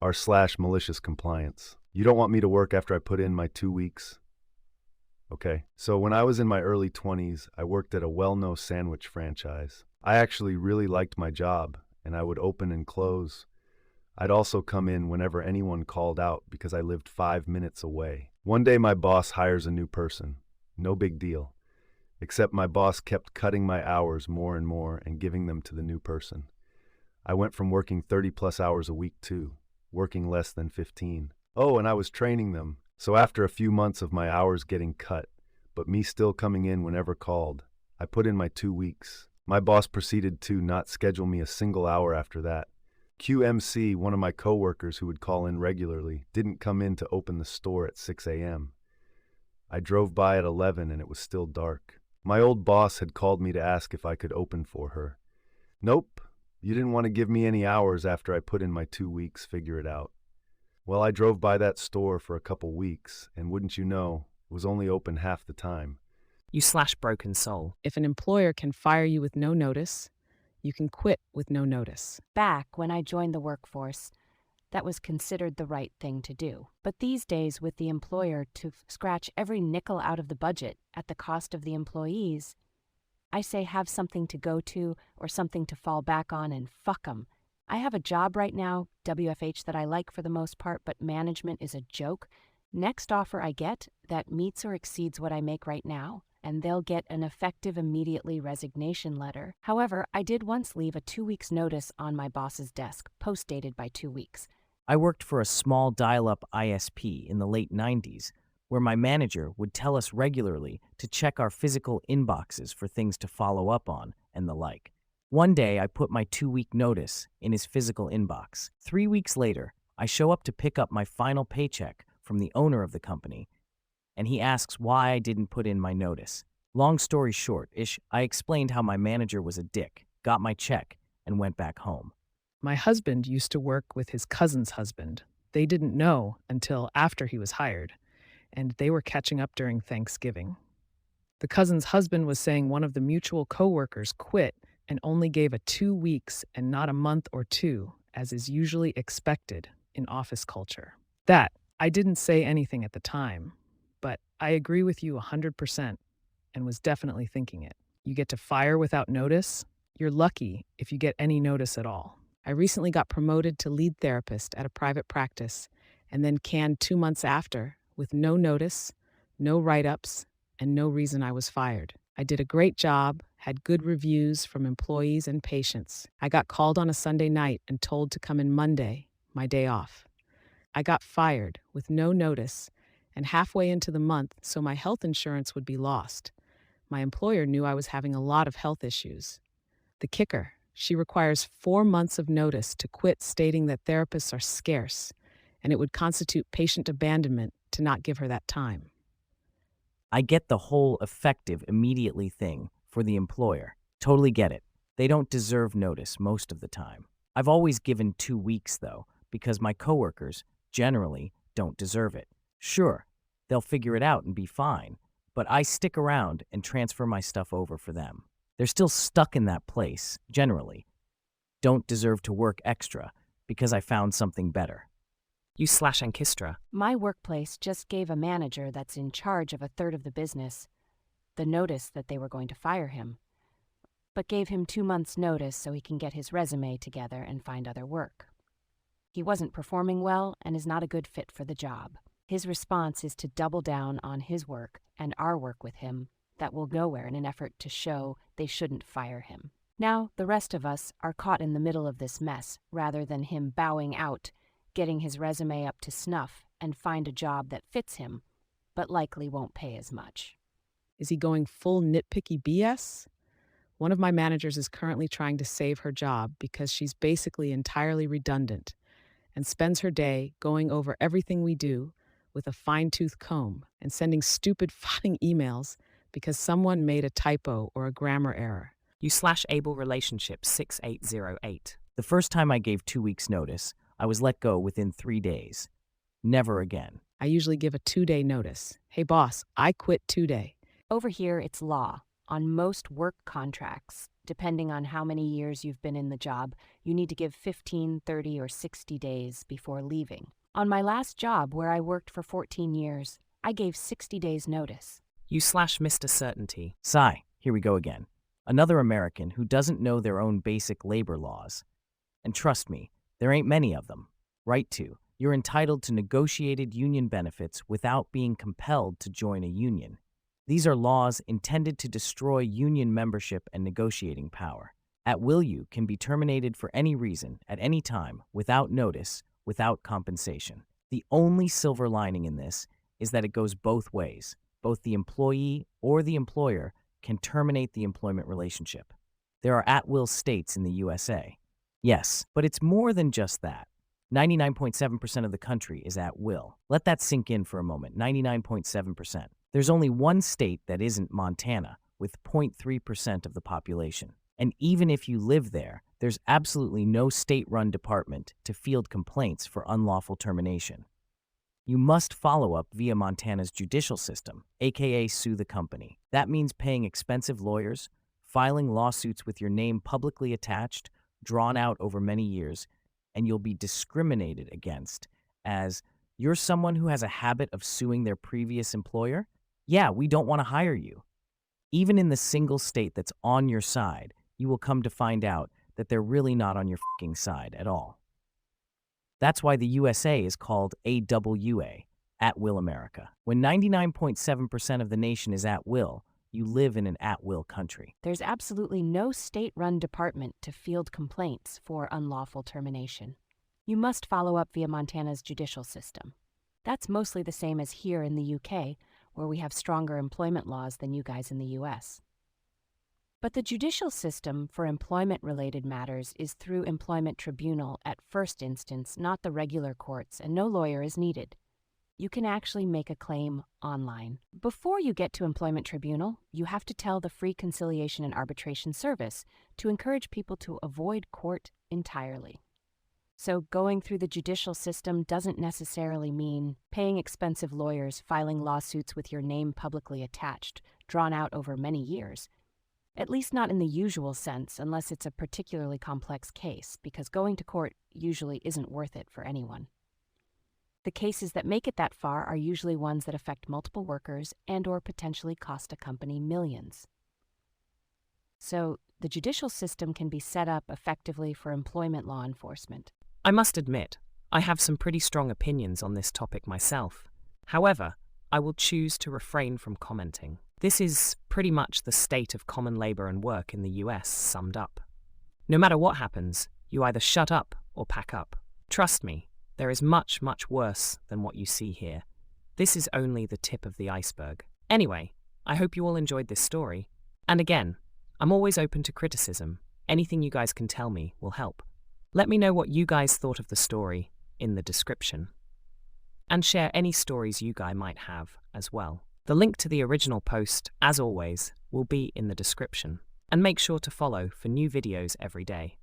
r/malicious compliance. You don't want me to work after I put in my 2 weeks? Okay. So when I was in my early 20s, I worked at a well-known sandwich franchise. I actually really liked my job, and I would open and close. I'd also come in whenever anyone called out because I lived 5 minutes away. One day my boss hires a new person. No big deal. Except my boss kept cutting my hours more and more and giving them to the new person. I went from working 30 plus hours a week to working less than 15. Oh, and I was training them. So after a few months of my hours getting cut, but me still coming in whenever called, I put in my 2 weeks. My boss proceeded to not schedule me a single hour after that. QMC, one of my coworkers who would call in regularly, didn't come in to open the store at 6 a.m. I drove by at 11 and it was still dark. My old boss had called me to ask if I could open for her. Nope, you didn't want to give me any hours after I put in my 2 weeks, figure it out. Well, I drove by that store for a couple weeks, and wouldn't you know, it was only open half the time. You/broken soul. If an employer can fire you with no notice, you can quit with no notice. Back when I joined the workforce, that was considered the right thing to do. But these days, with the employer to scratch every nickel out of the budget at the cost of the employees, I say have something to go to or something to fall back on and fuck 'em. I have a job right now, WFH, that I like for the most part, but management is a joke. Next offer I get that meets or exceeds what I make right now, and they'll get an effective immediately resignation letter. However, I did once leave a 2 weeks notice on my boss's desk, post-dated by 2 weeks. I worked for a small dial-up ISP in the late 90s, where my manager would tell us regularly to check our physical inboxes for things to follow up on and the like. One day, I put my 2-week notice in his physical inbox. 3 weeks later, I show up to pick up my final paycheck from the owner of the company, and he asks why I didn't put in my notice. Long story short-ish, I explained how my manager was a dick, got my check, and went back home. My husband used to work with his cousin's husband. They didn't know until after he was hired, and they were catching up during Thanksgiving. The cousin's husband was saying one of the mutual coworkers quit and only gave a 2 weeks and not a month or two, as is usually expected in office culture. That, I didn't say anything at the time, but I agree with you 100% and was definitely thinking it. You get to fire without notice. You're lucky if you get any notice at all. I recently got promoted to lead therapist at a private practice and then canned 2 months after with no notice, no write-ups, and no reason I was fired. I did a great job, had good reviews from employees and patients. I got called on a Sunday night and told to come in Monday, my day off. I got fired with no notice and halfway into the month, so my health insurance would be lost. My employer knew I was having a lot of health issues. The kicker, she requires 4 months of notice to quit, stating that therapists are scarce, and it would constitute patient abandonment to not give her that time. I get the whole effective immediately thing for the employer. Totally get it. They don't deserve notice most of the time. I've always given 2 weeks, though, because my coworkers generally don't deserve it. Sure, they'll figure it out and be fine, but I stick around and transfer my stuff over for them. They're still stuck in that place, generally. Don't deserve to work extra because I found something better. You/Ankistra. My workplace just gave a manager that's in charge of a third of the business the notice that they were going to fire him, but gave him 2 months' notice so he can get his resume together and find other work. He wasn't performing well and is not a good fit for the job. His response is to double down on his work and our work with him that will nowhere in an effort to show they shouldn't fire him. Now, the rest of us are caught in the middle of this mess rather than him bowing out, getting his resume up to snuff, and find a job that fits him, but likely won't pay as much. Is he going full nitpicky BS? One of my managers is currently trying to save her job because she's basically entirely redundant and spends her day going over everything we do with a fine-tooth comb and sending stupid fucking emails because someone made a typo or a grammar error. You/Able Relationship 6808. The first time I gave 2 weeks' notice, I was let go within 3 days. Never again. I usually give a 2-day notice. Hey boss, I quit today. Over here, it's law. On most work contracts, depending on how many years you've been in the job, you need to give 15, 30, or 60 days before leaving. On my last job, where I worked for 14 years, I gave 60 days notice. You slash Mr. Certainty. Sigh, here we go again. Another American who doesn't know their own basic labor laws. And trust me, there ain't many of them. Right to. You're entitled to negotiated union benefits without being compelled to join a union. These are laws intended to destroy union membership and negotiating power. At will you can be terminated for any reason, at any time, without notice, without compensation. The only silver lining in this is that it goes both ways. Both the employee or the employer can terminate the employment relationship. There are at-will states in the USA. Yes, but it's more than just that. 99.7% of the country is at will. Let that sink in for a moment, 99.7%. There's only one state that isn't Montana, with 0.3% of the population. And even if you live there, there's absolutely no state-run department to field complaints for unlawful termination. You must follow up via Montana's judicial system, aka sue the company. That means paying expensive lawyers, filing lawsuits with your name publicly attached, drawn out over many years, and you'll be discriminated against as you're someone who has a habit of suing their previous employer? Yeah, we don't want to hire you. Even in the single state that's on your side, you will come to find out that they're really not on your fucking side at all. That's why the USA is called AWA, At Will America. When 99.7% of the nation is at will, you live in an at-will country. There's absolutely no state-run department to field complaints for unlawful termination. You must follow up via Montana's judicial system. That's mostly the same as here in the UK, where we have stronger employment laws than you guys in the US. But the judicial system for employment-related matters is through employment tribunal at first instance, not the regular courts, and no lawyer is needed. You can actually make a claim online. Before you get to employment tribunal, you have to tell the Free Conciliation and Arbitration Service to encourage people to avoid court entirely. So going through the judicial system doesn't necessarily mean paying expensive lawyers, filing lawsuits with your name publicly attached, drawn out over many years. At least not in the usual sense, unless it's a particularly complex case, because going to court usually isn't worth it for anyone. The cases that make it that far are usually ones that affect multiple workers and/or potentially cost a company millions. So, the judicial system can be set up effectively for employment law enforcement. I must admit, I have some pretty strong opinions on this topic myself. However, I will choose to refrain from commenting. This is pretty much the state of common labor and work in the US summed up. No matter what happens, you either shut up or pack up. Trust me, there is much, much worse than what you see here. This is only the tip of the iceberg. Anyway, I hope you all enjoyed this story. And again, I'm always open to criticism. Anything you guys can tell me will help. Let me know what you guys thought of the story in the description. And share any stories you guys might have as well. The link to the original post, as always, will be in the description. And make sure to follow for new videos every day.